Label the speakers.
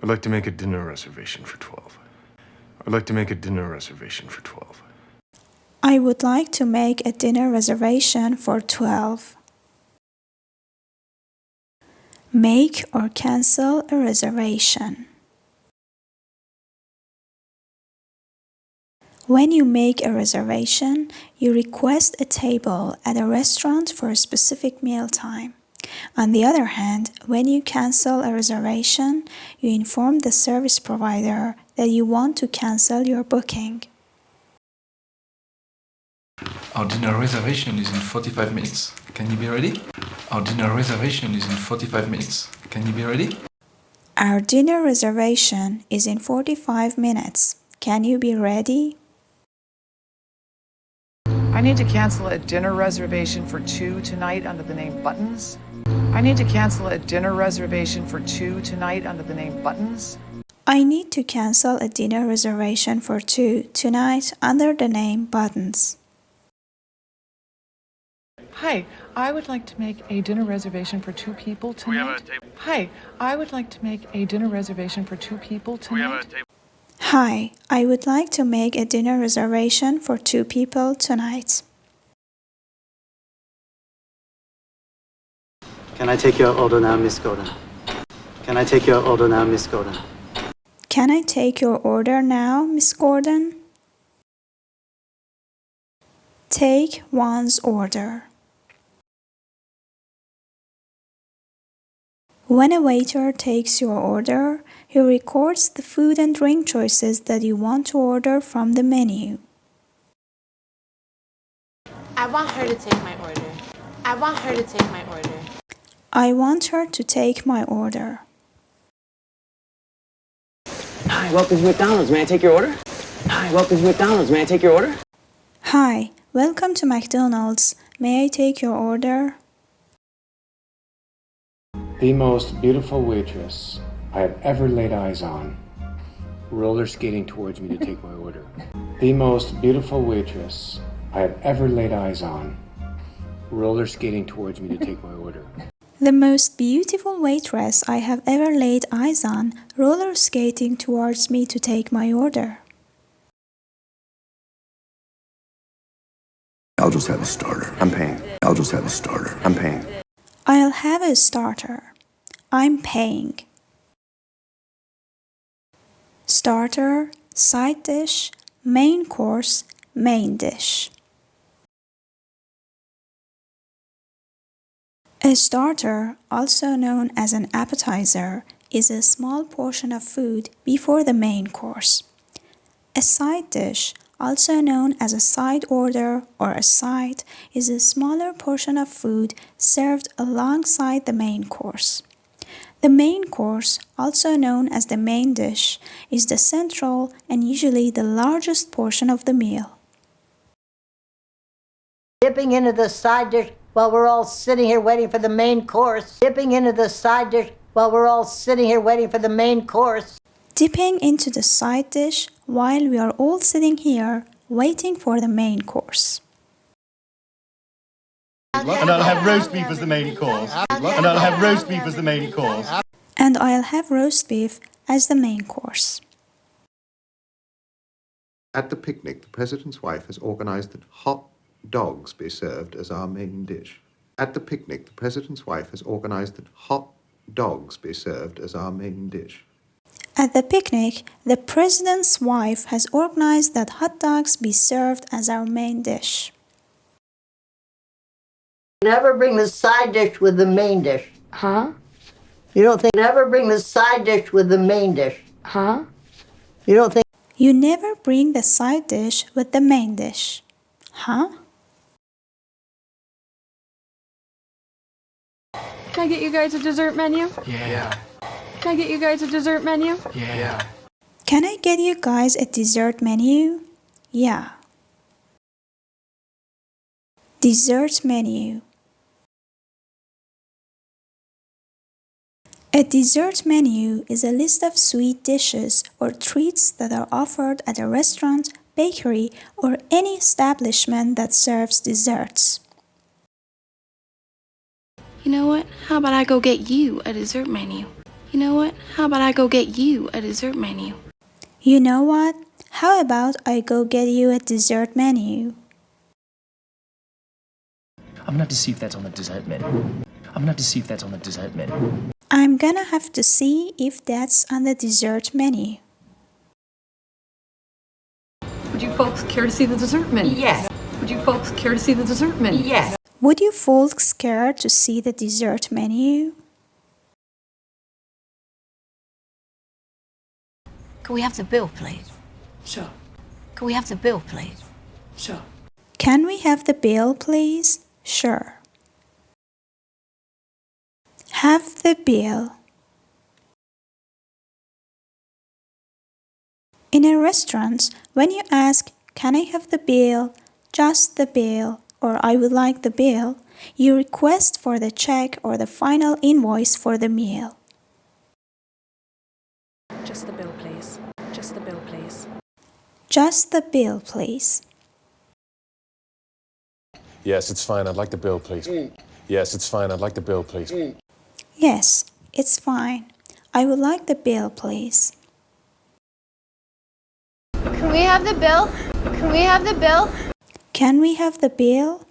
Speaker 1: I'd like to make a dinner reservation for 12. I'd like to make a dinner reservation for 12.
Speaker 2: I would like to make a dinner reservation for 12. Make or cancel a reservation. When you make a reservation, you request a table at a restaurant for a specific meal time. On the other hand, when you cancel a reservation, you inform the service provider that you want to cancel your booking.
Speaker 3: Our dinner reservation is in 45 minutes. Can you be ready? Our dinner reservation is in 45 minutes. Can you be ready?
Speaker 2: Our dinner reservation is in 45 minutes. Can you be ready?
Speaker 4: I need to cancel a dinner reservation for 2 tonight under the name Buttons. I need to cancel a dinner reservation for 2 tonight under the name Buttons.
Speaker 2: I need to cancel a dinner reservation for 2 tonight under the name Buttons.
Speaker 4: Hi, I would like to make a dinner reservation for 2 people tonight. Hi, I would like to make a dinner reservation for 2 people tonight.
Speaker 2: Hi, I would like to make a dinner reservation for 2 people tonight.
Speaker 5: Can I take your order now, Miss Gordon? Can I take your order now, Miss Gordon?
Speaker 2: Can I take your order now, Miss Gordon? Take one's order. When a waiter takes your order, he records the food and drink choices that you want to order from the menu.
Speaker 6: I want her to take my order. I want her to take my order.
Speaker 2: I want her to take my order.
Speaker 7: Hi, welcome to McDonald's. May I take your order? Hi, welcome to McDonald's. May I take your order?
Speaker 2: Hi, welcome to McDonald's. May I take your order?
Speaker 8: The most beautiful waitress I have ever laid eyes on, roller skating towards me to take my order. The most beautiful waitress I have ever laid eyes on, roller skating towards me to take my order.
Speaker 2: The most beautiful waitress I have ever laid eyes on, roller skating towards me to take my order.
Speaker 9: I'll just have a starter. I'm paying. I'll just have a starter. I'm paying.
Speaker 2: I'll have a starter. I'm paying. Starter, side dish, main course, main dish. A starter, also known as an appetizer, is a small portion of food before the main course. A side dish, also known as a side order or a side, is a smaller portion of food served alongside the main course. The main course, also known as the main dish, is the central and usually the largest portion of the meal.
Speaker 10: Dipping into the side dish while we're all sitting here waiting for the main course. Dipping into the side dish while we're all sitting here waiting for the main course.
Speaker 2: Dipping into the side dish while we are all sitting here waiting for the main course.
Speaker 11: And I'll have roast beef as the main course. And I'll have roast beef as the main course.
Speaker 2: And I'll have roast beef as the main course.
Speaker 12: At the picnic, the president's wife has organized that hot dogs be served as our main dish. At the picnic, the president's wife has organized that hot dogs be served as our main dish.
Speaker 2: At the picnic, the president's wife has organized that hot dogs be served as our main dish.
Speaker 10: Never bring the side dish with the main dish.
Speaker 6: Huh?
Speaker 10: You don't think never bring the side dish with the main dish.
Speaker 6: Huh?
Speaker 10: You don't think
Speaker 2: You never bring the side dish with the main dish. Huh?
Speaker 13: Can I get you guys a dessert menu?
Speaker 3: Yeah.
Speaker 13: Can I get you guys a dessert menu?
Speaker 3: Yeah.
Speaker 2: Can I get you guys a dessert menu? Yeah. Dessert menu. A dessert menu is a list of sweet dishes or treats that are offered at a restaurant, bakery, or any establishment that serves desserts.
Speaker 6: You know what? How about I go get you a dessert menu? You know what? How about I go get you a dessert menu?
Speaker 2: You know what? How about I go get you a dessert menu?
Speaker 7: I'm gonna have to see if that's on the dessert menu. I'm gonna have to see if that's on the dessert menu.
Speaker 2: I'm gonna have to see if that's on the dessert menu.
Speaker 13: Would you folks care to see the dessert menu?
Speaker 10: Yes.
Speaker 13: Would you folks care to see the dessert menu?
Speaker 10: Yes.
Speaker 2: Would you folks care to see the dessert menu?
Speaker 10: Can we have the bill, please?
Speaker 13: Sure.
Speaker 10: Can we have the bill, please?
Speaker 13: Sure.
Speaker 2: Can we have the bill, please? Sure. Have the bill. In a restaurant, when you ask, "Can I have the bill?" "Just the bill," or "I would like the bill," you request for the check or the final invoice for the meal.
Speaker 14: Just the bill, please. Just the bill, please.
Speaker 2: Just the bill, please.
Speaker 15: Yes, it's fine. I'd like the bill, please. Yes, it's fine. I'd like the bill, please.
Speaker 2: Yes, it's fine. I would like the bill, please.
Speaker 6: Can we have the bill? Can we have the bill?
Speaker 2: Can we have the bill?